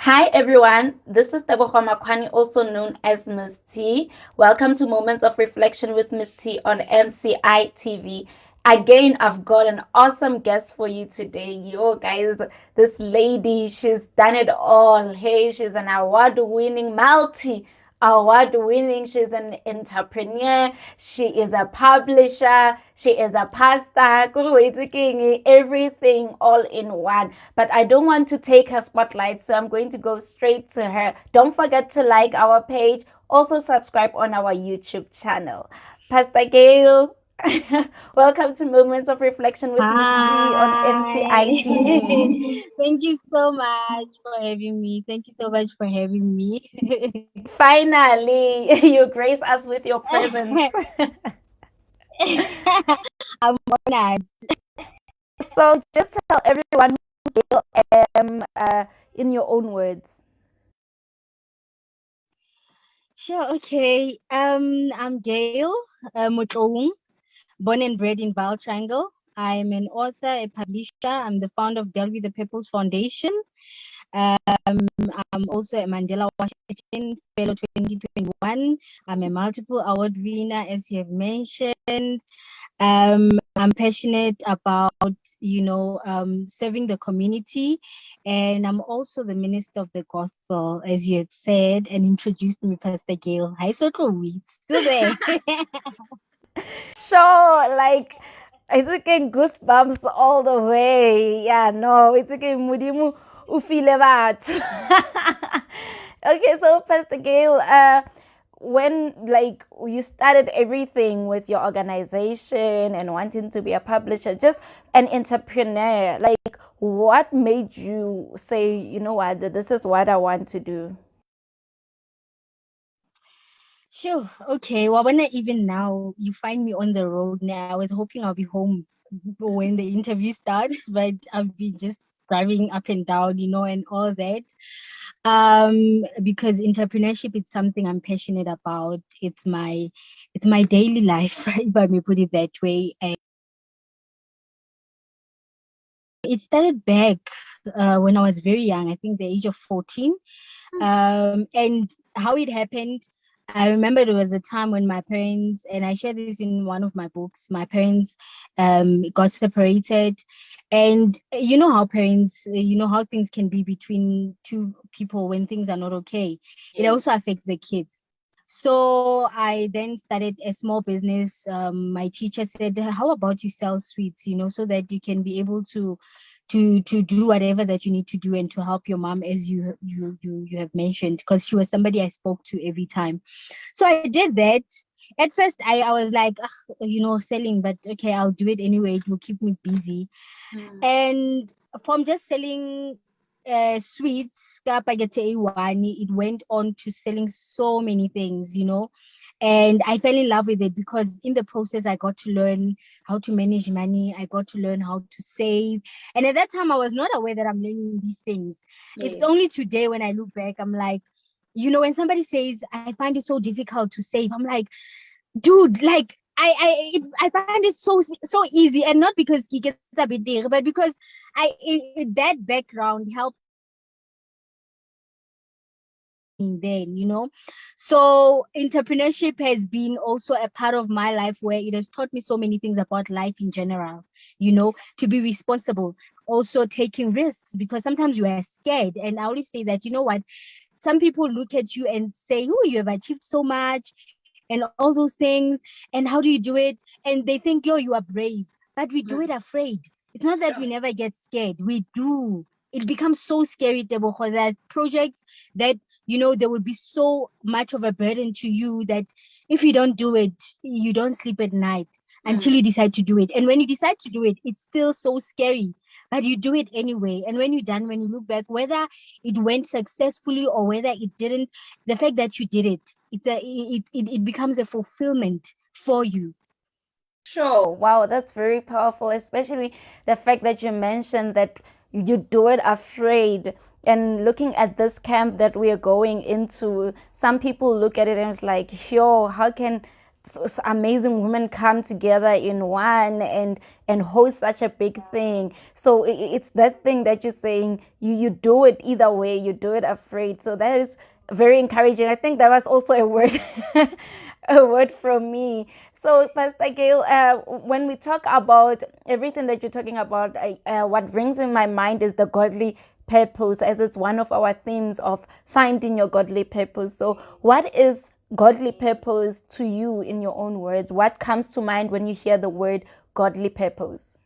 Hi everyone, this is Tebogo Makwani, also known as Miss T. Welcome to Moments of Reflection with Miss T on MCI TV. Again, I've got an awesome guest for you today. Yo, guys, this lady, she's done it all. Hey, she's an award-winning award-winning. She's an entrepreneur. She is a publisher. She is a pastor. Everything all in one. But I don't want to take her spotlight, so I'm going to go straight to her. Don't forget to like our page. Also subscribe on our YouTube channel. Pastor Gail, welcome to Moments of Reflection with Miss T on MCI Hi. TV. Thank you so much for having me. Thank you so much for having me. Finally, you grace us with your presence. I'm honored. So just tell everyone who Gail am in your own words. Sure, okay. I'm Gail Motloung, born and bred in Val Triangle. I'm an author, a publisher. I'm the founder of Delve the People's Foundation. I'm also a Mandela Washington Fellow 2021. I'm a multiple award winner, as you have mentioned. I'm passionate about, serving the community, and I'm also the minister of the gospel, as you had said, and introduced me, Pastor Gail. Hi, so sweet. Still there. Sure, like it's getting goosebumps all the way. Yeah, no, it's getting mudimu ufile batho. Okay, so Pastor Gail, when like you started everything with your organization and wanting to be a publisher, just an entrepreneur, like what made you say, you know what, this is what I want to do? Sure. Okay. Well, even now you find me on the road now. I was hoping I'll be home when the interview starts, but I've been just driving up and down, and all that. Because entrepreneurship is something I'm passionate about. It's my daily life, if I may put it that way. And it started back when I was very young, I think the age of 14. And how it happened, I remember there was a time when my parents, and I shared this in one of my books, my parents got separated. And you know how parents, how things can be between two people when things are not okay. It Yes. also affects the kids. So I then started a small business. My teacher said, "How about you sell sweets, so that you can be able to do whatever that you need to do and to help your mom, as you have mentioned, because she was somebody I spoke to every time." So I did that. At first I was like, "Ugh, selling, but okay, I'll do it anyway. It will keep me busy." Mm. And from just selling sweets, it went on to selling so many things, and I fell in love with it because in the process I got to learn how to manage money. I got to learn how to save. And at that time I was not aware that I'm learning these things. It's Yes. only today when I look back, I'm like, when somebody says I find it so difficult to save, I'm like, dude, like I find it so easy, and not because ke get a bit there, but because that background helped then, so entrepreneurship has been also a part of my life, where it has taught me so many things about life in general, to be responsible, also taking risks, because sometimes you are scared. And I always say that, what, some people look at you and say, "Oh, you have achieved so much and all those things, and how do you do it?" And they think, "Yo, you are brave." But we do it afraid. It's not that we never get scared. We do. It becomes so scary, Tebogo, that projects that, there will be so much of a burden to you that if you don't do it, you don't sleep at night until Mm. you decide to do it. And when you decide to do it, it's still so scary, but you do it anyway. And when you're done, when you look back, whether it went successfully or whether it didn't, the fact that you did it, it becomes a fulfillment for you. Sure. Wow, that's very powerful, especially the fact that you mentioned that you do it afraid. And looking at this camp that we are going into, some people look at it and it's like, yo, how can amazing women come together in one and host such a big thing. So it's that thing that you're saying, you do it either way, you do it afraid. So that is very encouraging. I think that was also a word a word from me. So Pastor Gail, when we talk about everything that you're talking about, what rings in my mind is the godly purpose, as it's one of our themes of finding your godly purpose. So what is godly purpose to you in your own words? What comes to mind when you hear the word godly purpose?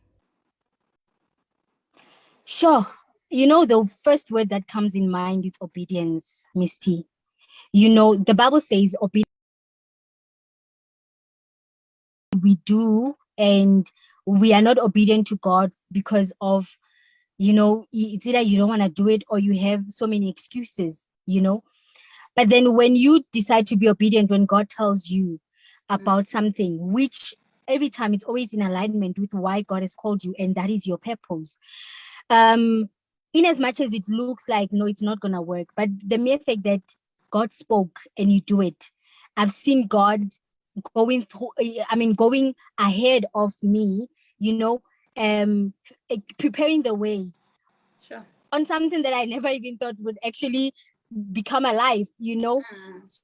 Sure. The first word that comes in mind is obedience, Misty. The Bible says obedience we do, and we are not obedient to God because of, it's either you don't want to do it or you have so many excuses. But then when you decide to be obedient, when God tells you about something, which every time it's always in alignment with why God has called you, and that is your purpose. In as much as it looks like, no, it's not going to work, but the mere fact that God spoke and you do it, I've seen God going ahead of me, preparing the way Sure. on something that I never even thought would actually become alive.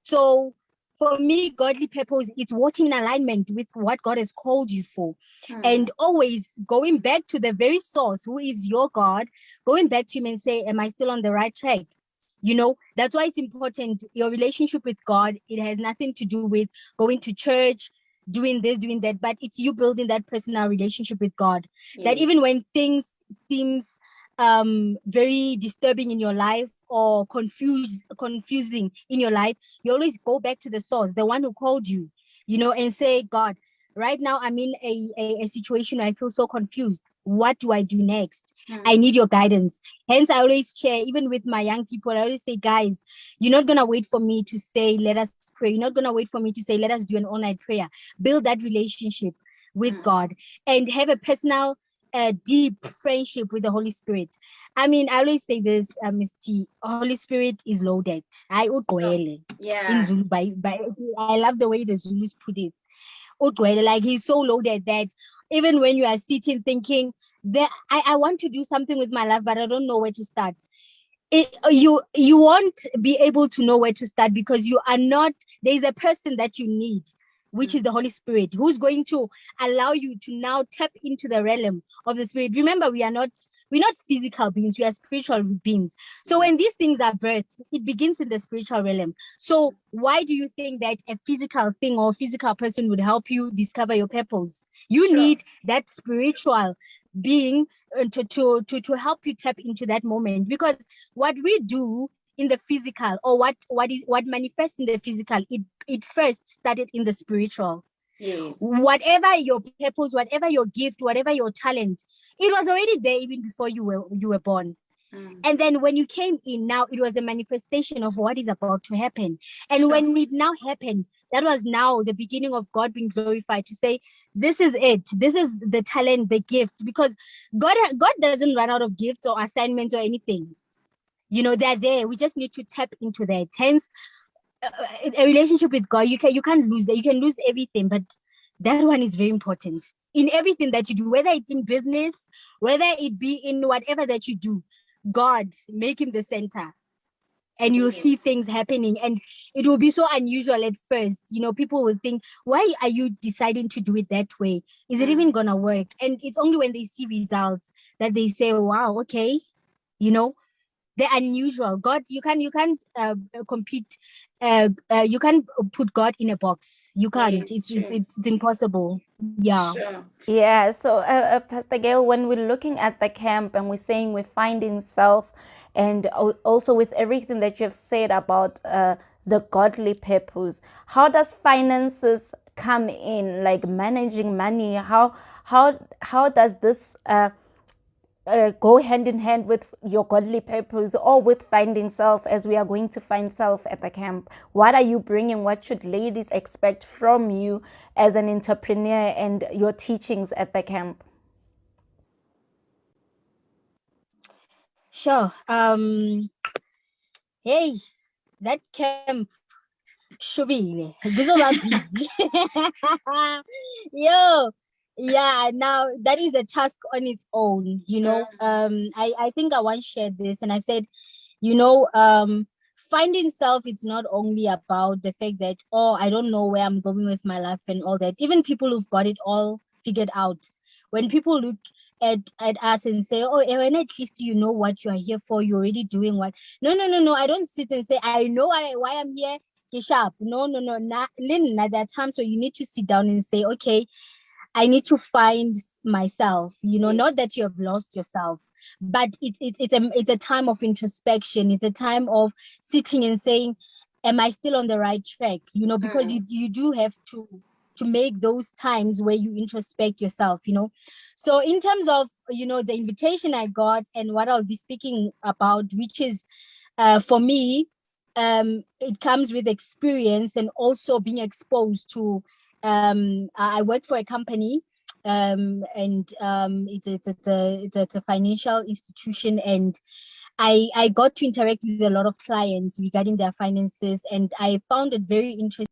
So for me, godly purpose, it's walking in alignment with what God has called you for. And always going back to the very source, who is your God, going back to him and say, am I still on the right track? That's why it's important. Your relationship with God, it has nothing to do with going to church, doing this, doing that, but it's you building that personal relationship with God. That even when things seems very disturbing in your life or confusing in your life, you always go back to the source, the one who called you, and say, God, right now I'm in a situation where I feel so confused. What do I do next? I need your guidance. Hence, I always share, even with my young people, I always say, guys, you're not going to wait for me to say, let us pray. You're not going to wait for me to say, let us do an all-night prayer. Build that relationship with God and have a personal, deep friendship with the Holy Spirit. I mean, I always say this, Ms. T, Holy Spirit is loaded. In Zulu, I love the way the Zulus put it. Like he's so loaded that even when you are sitting thinking that I want to do something with my life, but I don't know where to start. You won't be able to know where to start because you are not, there's a person that you need, which is the Holy Spirit, who's going to allow you to now tap into the realm of the Spirit. Remember, we're not physical beings, we are spiritual beings. So when these things are birthed, it begins in the spiritual realm. So why do you think that a physical thing or physical person would help you discover your purpose? You need that spiritual being to help you tap into that moment, because what we do in the physical, or what manifests in the physical, it first started in the spiritual. Whatever your purpose, whatever your gift, whatever your talent, it was already there even before you were born. And then when you came in, now it was a manifestation of what is about to happen. And when it now happened, that was now the beginning of God being glorified, to say, this is it. This is the talent, the gift. Because God doesn't run out of gifts or assignments or anything. They're there. We just need to tap into that. Hence, a relationship with God, you can't lose that. You can lose everything, but that one is very important in everything that you do, whether it's in business, whether it be in whatever that you do. God, make him the center, and you'll see things happening, and it will be so unusual at first. People will think, why are you deciding to do it that way? Is it even gonna work? And it's only when they see results that they say, wow, okay, you know they're unusual. God, you can't compete. You can't put God in a box. You can't. It's impossible. Yeah. Yeah, so Pastor Gail, when we're looking at the camp and we're saying we're finding self, and also with everything that you have said about the godly purpose, how does finances come in, like managing money? How does this go hand in hand with your godly purpose, or with finding self, as we are going to find self at the camp? What are you bringing? What should ladies expect from you as an entrepreneur and your teachings at the camp? Sure. Hey, that camp, Shubile, kuzoba busy. Yo, yeah, now that is a task on its own, you know. I think I once shared this and I said, you know, finding self, it's not only about the fact that, oh, I don't know where I'm going with my life and all that. Even people who've got it all figured out, when people look at us and say, oh, Erin, at least you know what you are here for, you're already doing what. No, I don't sit and say I know why I'm here. Get sharp. No. Lynn, at that time, so you need to sit down and say, okay, I need to find myself, you know, not that you have lost yourself, but it's a time of introspection. It's a time of sitting and saying, am I still on the right track? You know, because you do have to make those times where you introspect yourself, you know. So in terms of, you know, the invitation I got and what I'll be speaking about, which is for me, it comes with experience and also being exposed to. I work for a company, and it's a financial institution, and I got to interact with a lot of clients regarding their finances, and I found it very interesting,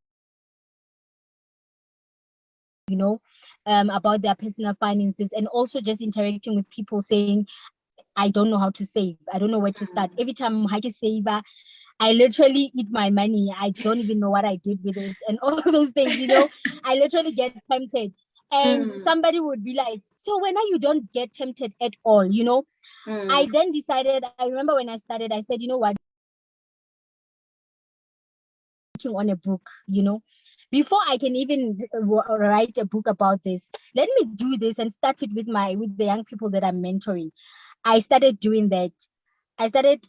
you know, about their personal finances, and also just interacting with people saying, I don't know how to save. I don't know where to start. Every time I save, I literally eat my money. I don't even know what I did with it and all those things, you know. I literally get tempted. And somebody would be like, so when are you don't get tempted at all, you know? I then decided, I remember when I started, I said, you know what, working on a book, you know, before I can even write a book about this, let me do this and start it with the young people that I'm mentoring. I started doing that. I started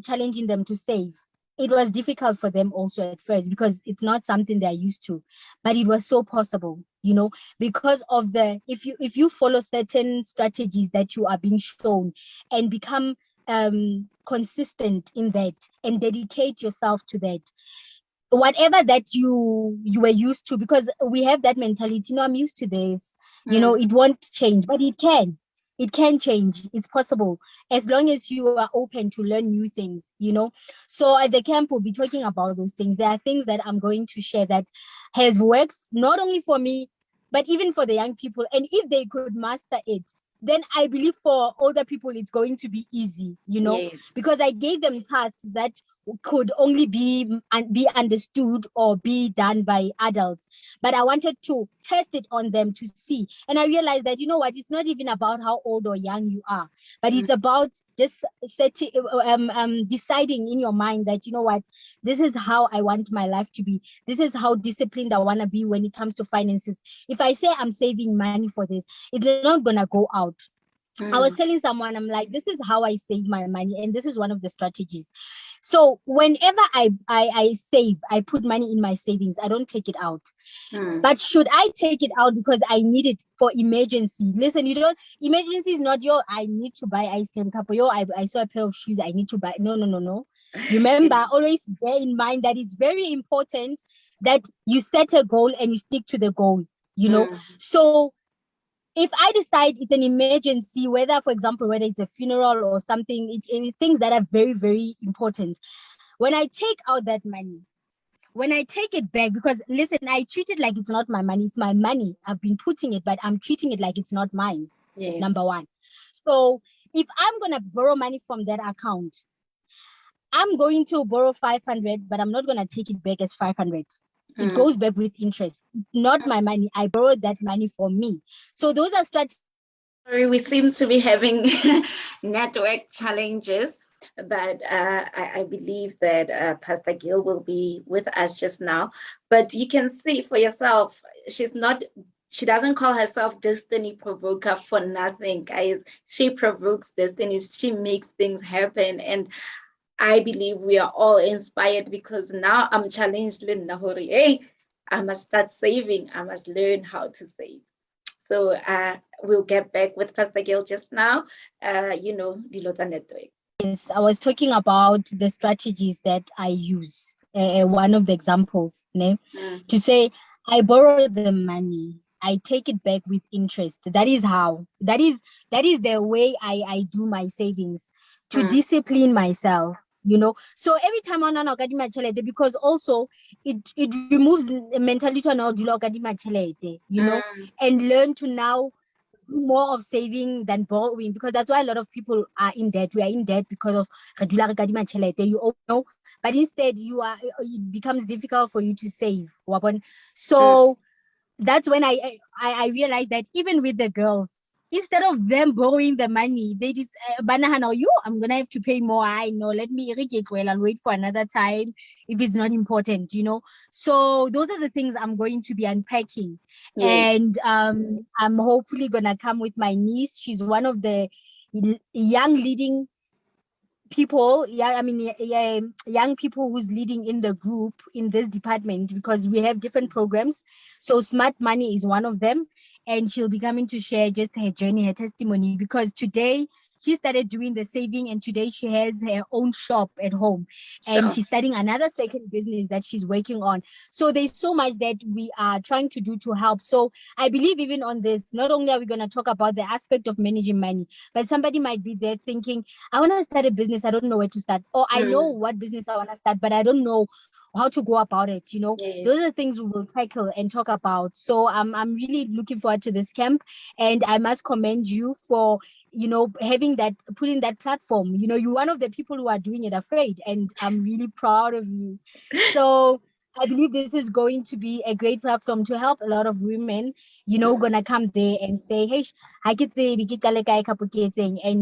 challenging them to save. It was difficult for them also at first because it's not something they're used to, but it was so possible, you know, because of the if you follow certain strategies that you are being shown and become consistent in that and dedicate yourself to that, whatever that you were used to, because we have that mentality, you know, I'm used to this, you know, it won't change, but it can change. It's possible as long as you are open to learn new things, you know. So at the camp we'll be talking about those things. There are things that I'm going to share that has worked not only for me but even for the young people, and if they could master it, then I believe for older people it's going to be easy, you know, because I gave them tasks that could only be understood or be done by adults, but I wanted to test it on them to see. And I realized that, you know what, it's not even about how old or young you are, but it's about just setting deciding in your mind that, you know what, this is how I want my life to be, this is how disciplined I want to be when it comes to finances. If I say I'm saving money for this, it's not gonna go out. I was telling someone, I'm like, this is how I save my money, and this is one of the strategies. So whenever I save, I put money in my savings. I don't take it out. But should I take it out because I need it for emergency? Listen, you don't. Emergency is not your. I need to buy ice cream cup. Yo, I saw a pair of shoes. I need to buy. No. Remember, always bear in mind that it's very important that you set a goal and you stick to the goal. You know, so if I decide it's an emergency, whether, for example, whether it's a funeral or something, it's things that are very, very important. When I take out that money, when I take it back, because listen, I treat it like it's not my money, it's my money. I've been putting it, but I'm treating it like it's not mine. Number one. So if I'm going to borrow money from that account, I'm going to borrow 500, but I'm not going to take it back as 500. It goes back with interest. Not my money. I borrowed that money for me. So those are strategies. Sorry, we seem to be having network challenges, but I believe that Pastor Gail will be with us just now. But you can see for yourself, she doesn't call herself Destiny Provoker for nothing, guys. She provokes destinies. She makes things happen. And I believe we are all inspired because now I'm challenged, Linda Hori. Hey, I must start saving. I must learn how to save. So we'll get back with Pastor Gail just now. Dilota Network. Yes, I was talking about the strategies that I use. One of the examples, to say, I borrow the money, I take it back with interest. That is how. That is the way I do my savings, to discipline myself. So every time on an kadima chelete, because also it removes the mentality on our kadima chelete, and learn to now more of saving than borrowing, because that's why a lot of people are in debt. We are in debt because of kadima chelete, but instead it becomes difficult for you to save. So that's when I realized that even with the girls, instead of them borrowing the money, they just banana you, I'm gonna have to pay more. I know, let me irrigate well and wait for another time if it's not important. So those are the things I'm going to be unpacking. Yes. And I'm hopefully gonna come with my niece. She's one of the young leading people, young people who's leading in the group in this department, because we have different programs. So smart money is one of them, and she'll be coming to share just her journey, her testimony, because today she started doing the saving, and today she has her own shop at home, and Sure. she's starting another second business that she's working on. So there's so much that we are trying to do to help. So I believe even on this, not only are we going to talk about the aspect of managing money, but somebody might be there thinking, I want to start a business, I don't know where to start, or I know what business I want to start, but I don't know how to go about it. Yes. Those are the things we will tackle and talk about. So I'm really looking forward to this camp, and I must commend you for having that, putting that platform. You're one of the people who are doing it afraid, and I'm really proud of you. So I believe this is going to be a great platform to help a lot of women, gonna come there and say, hey, and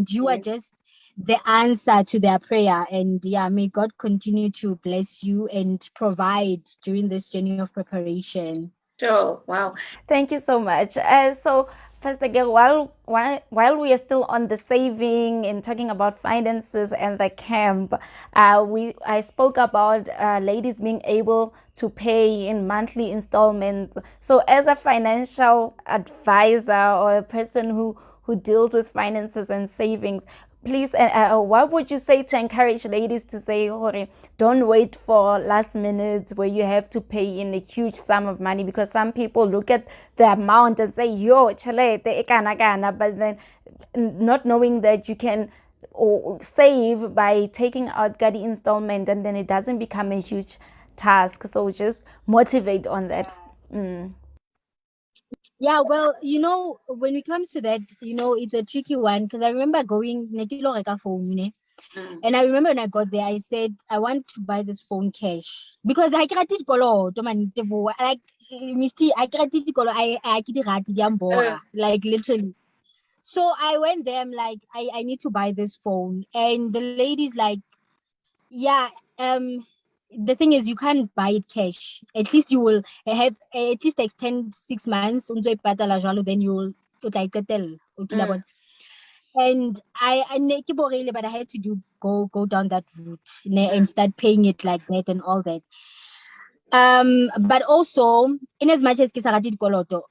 you are Yes. just the answer to their prayer. And yeah, may God continue to bless you and provide during this journey of preparation. Sure. Wow. Thank you so much. So, Pastor Gail, while we are still on the saving and talking about finances and the camp, I spoke about ladies being able to pay in monthly installments. So, as a financial advisor or a person who deals with finances and savings, please, what would you say to encourage ladies to say, Hore, don't wait for last minutes where you have to pay in a huge sum of money? Because some people look at the amount and say, yo, chalete, ekana kana, but then not knowing that you can or save by taking out gadi installment, and then it doesn't become a huge task. So just motivate on that. Mm. Yeah, well, when it comes to that, it's a tricky one, because I remember going nekilo reka phone, Mm. and I remember when I got there, I said I want to buy this phone cash, because I got it koloto man, like Misty, I got it koloto, I get Uh, it like literally. So I went there, I'm like, I need to buy this phone, and the lady's like, yeah, the thing is, you can't buy it cash. At least you will have at least extend 6 months, then you'll mm. and ne ke borile, but I had to go down that route and start paying it like that and all that. But also, in as much as ke sa rate dikoloto,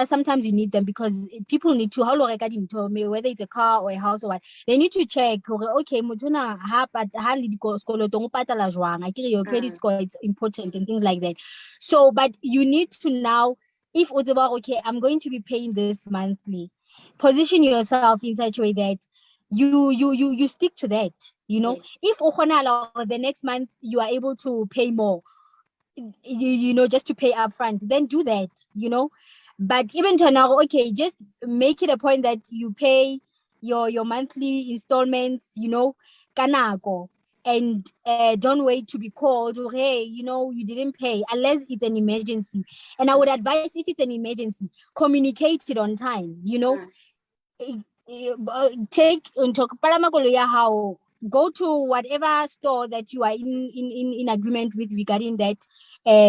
sometimes you need them, because people need to, how lo reka dintho, whether it's a car or a house or what, they need to check, okay, motho na ha le dikolotong o patala jwang, akere your credit Mm. score is important and things like that. So, but you need to now, if it's about, okay, I'm going to be paying this monthly, position yourself in such a way that you stick to that. Yes. If the next month you are able to pay more, just to pay upfront, then do that. But even to now, okay, just make it a point that you pay your monthly installments, kanako, and don't wait to be called, or hey, you didn't pay, unless it's an emergency. And I would advise, if it's an emergency, communicate it on time. Mm. Take how, go to whatever store that you are in agreement with regarding that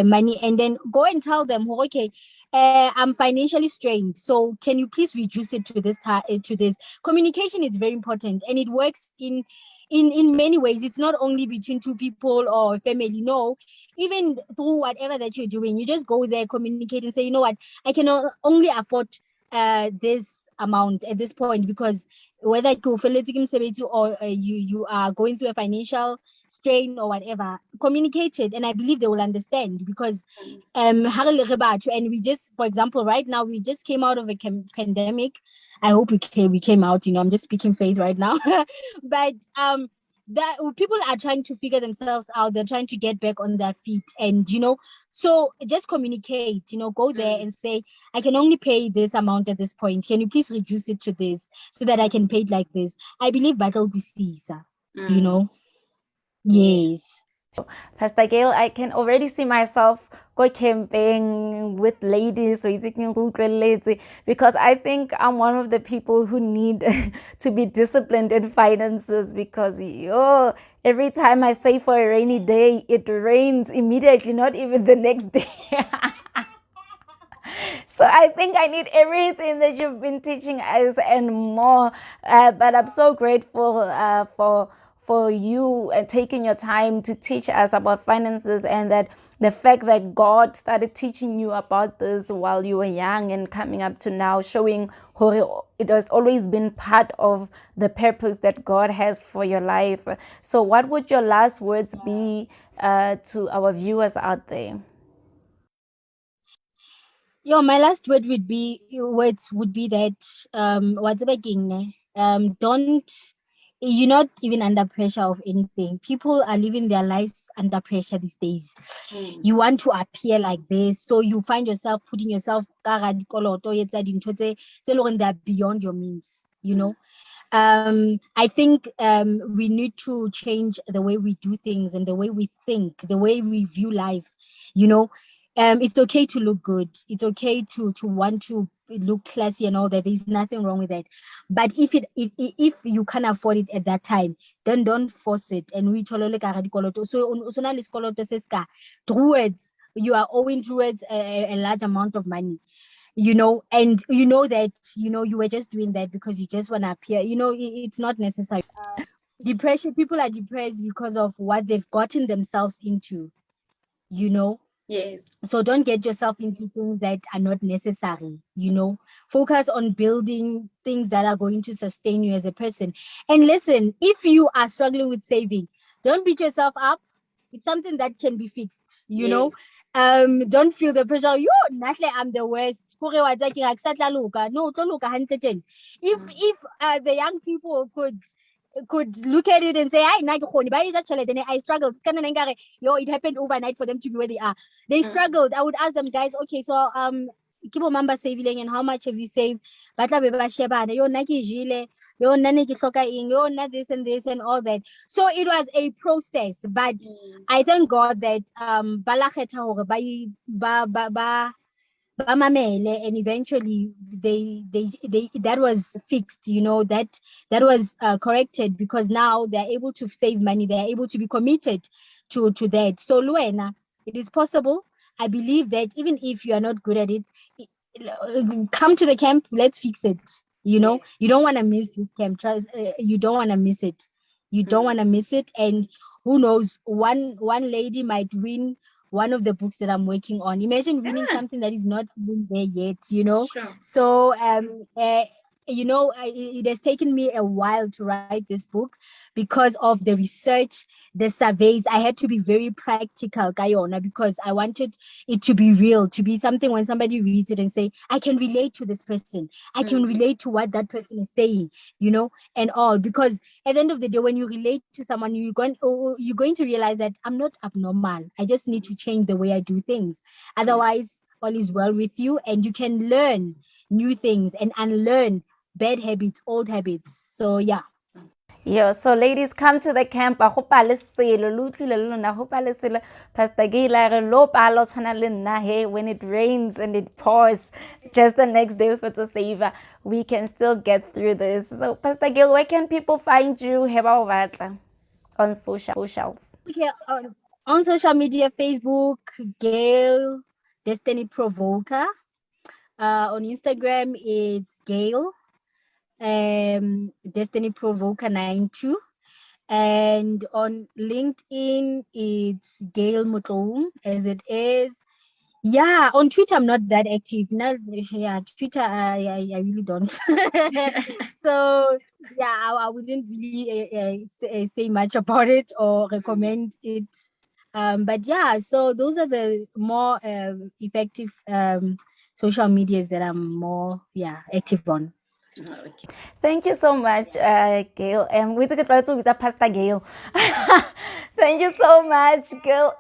money, and then go and tell them, okay, I'm financially strained, so can you please reduce it to this. Communication is very important, and it works in many ways. It's not only between two people or family, no, even through whatever that you're doing, you just go there, communicate, and say, you know what, I can only afford this amount at this point, because whether or you are going through a financial strain or whatever, communicate it, and I believe they will understand, because and we just, for example, right now we just came out of a pandemic. I hope we came out, I'm just speaking faith right now. But that people are trying to figure themselves out. They're trying to get back on their feet, and so just communicate. Go there and say, I can only pay this amount at this point. Can you please reduce it to this so that I can pay it like this? I believe battle to Caesar. Yes. Pastor Gail, I can already see myself go camping with ladies because I think I'm one of the people who need to be disciplined in finances because every time I save for a rainy day, it rains immediately, not even the next day. So I think I need everything that you've been teaching us and more. But I'm so grateful for you and taking your time to teach us about finances, and that the fact that God started teaching you about this while you were young and coming up to now, showing how it has always been part of the purpose that God has for your life. So what would your last words be to our viewers out there? My last word would be that don't, you're not even under pressure of anything. People are living their lives under pressure these days. You want to appear like this, so you find yourself putting yourself that are beyond your means. I think we need to change the way we do things and the way we think, the way we view life. It's okay to look good. It's okay to want to look classy and all that. There's nothing wrong with that. But if you can't afford it at that time, then don't force it. And we towards you are owing towards a large amount of money. And that you were just doing that because you just want to appear. It's not necessary. Depression, people are depressed because of what they've gotten themselves into. Yes. So don't get yourself into things that are not necessary. Focus on building things that are going to sustain you as a person. And listen, if you are struggling with saving, don't beat yourself up. It's something that can be fixed. Don't feel the pressure. Nahle, I'm the worst. No, if the young people could look at it and say, I struggled. It happened overnight for them to be where they are. They struggled. I would ask them, guys, okay, so keep mamba saving, and how much have you saved? This and this and all that. So it was a process, but I thank God that and eventually they that was fixed. That was corrected, because now they're able to save money, they're able to be committed to that. So Luena, it is possible. I believe that even if you are not good at it, come to the camp, let's fix it. You don't want to miss this camp. Trust, you don't want to miss it. You don't want to miss it. And who knows, one lady might win one of the books that I'm working on. Imagine winning something that is not even there yet. Sure. So it has taken me a while to write this book because of the research, the surveys. I had to be very practical, Gayona, because I wanted it to be real, to be something when somebody reads it and say, I can relate to this person. I can relate to what that person is saying, and all. Because at the end of the day, when you relate to someone, you're going to realize that I'm not abnormal. I just need to change the way I do things. Otherwise, all is well with you, and you can learn new things and unlearn bad habits, old habits. So yeah. So ladies, come to the camp. I hope I Pastor Gila when it rains and it pours, just the next day for to save, we can still get through this. So Pastor Gil, where can people find you on socials? Okay, on social media, Facebook, Gail Destiny Provoker. On Instagram, it's Gail Destiny Provoker 92. And on LinkedIn, it's Gail Motloung, as it is. Yeah, on Twitter, I'm not that active. Twitter, I really don't. So, yeah, I wouldn't really say much about it or recommend it. But yeah, so those are the more effective social medias that I'm more active on. Okay. Thank you so much, Gail. We took it right to with Pastor Gail. Thank you so much, Gail,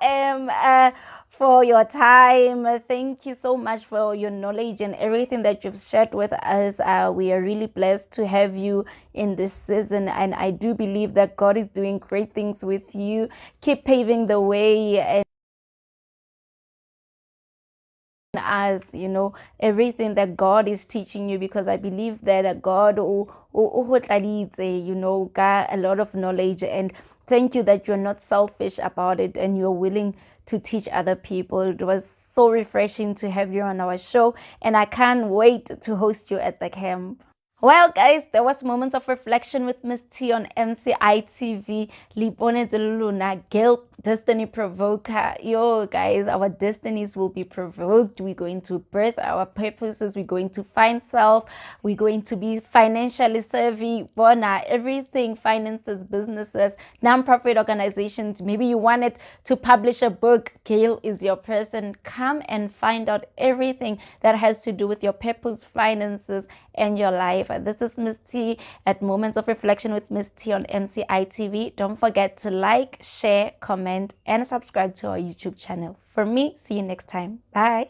for your time. Thank you so much for your knowledge and everything that you've shared with us. We are really blessed to have you in this season, and I do believe that God is doing great things with you. Keep paving the way and as everything that God is teaching you, because I believe that God got a lot of knowledge. And thank you that you're not selfish about it and you're willing to teach other people. It was so refreshing to have you on our show, and I can't wait to host you at the camp. Well, guys, there was moments of reflection with Miss T on MCI TV. Lipone Luna, Guilt, Destiny Provoker. Yo, guys, our destinies will be provoked. We're going to birth our purposes. We're going to find self. We're going to be financially savvy. Bona, everything, finances, businesses, non-profit organizations. Maybe you wanted to publish a book. Gail is your person. Come and find out everything that has to do with your purpose, finances, and your life. This is Miss T at Moments of Reflection with Miss T on MCI TV. Don't forget to like, share, comment, and subscribe to our YouTube channel. For me, see you next time. Bye.